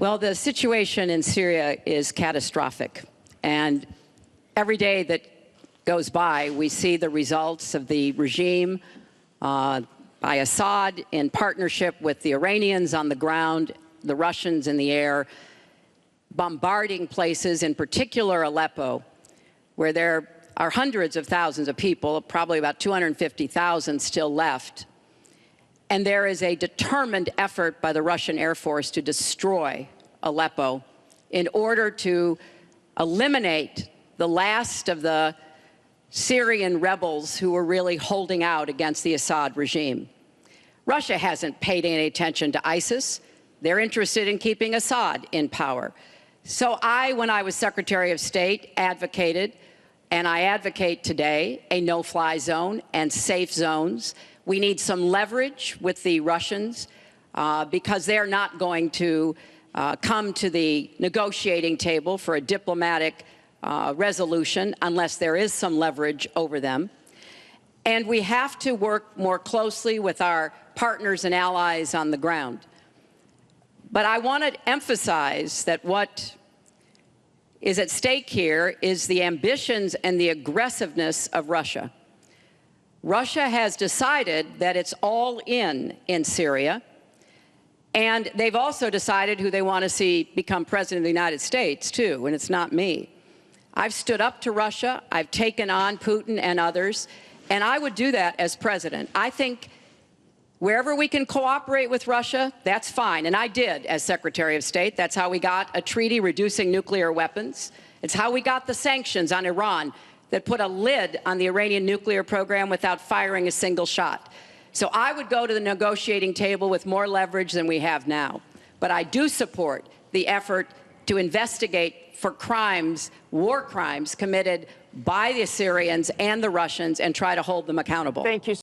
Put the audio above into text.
Well, the situation in Syria is catastrophic. And every day that goes by, we see the results of the regime by Assad in partnership with the Iranians on the ground, the Russians in the air, bombarding places, in particular Aleppo, where there are hundreds of thousands of people, probably about 250,000 still left. And there is a determined effort by the Russian Air Force to destroy Aleppo in order to eliminate the last of the Syrian rebels who were really holding out against the Assad regime. Russia hasn't paid any attention to ISIS. They're interested in keeping Assad in power. So when I was Secretary of State, advocated, and I advocate today, a no-fly zone and safe zones. We need some leverage with the Russians because they're not going to come to the negotiating table for a diplomatic resolution unless there is some leverage over them. And we have to work more closely with our partners and allies on the ground. But I want to emphasize that what is at stake here is the ambitions and the aggressiveness of Russia. Russia has decided that it's all in Syria, and they've also decided who they want to see become president of the United States, too, and it's not me. I've stood up to Russia. I've taken on Putin and others, and I would do that as president. I think wherever we can cooperate with Russia, that's fine, and I did as Secretary of State. That's how we got a treaty reducing nuclear weapons. It's how we got the sanctions on Iran that put a lid on the Iranian nuclear program without firing a single shot. So I would go to the negotiating table with more leverage than we have now. But I do support the effort to investigate for crimes, war crimes, committed by the Syrians and the Russians and try to hold them accountable. Thank you.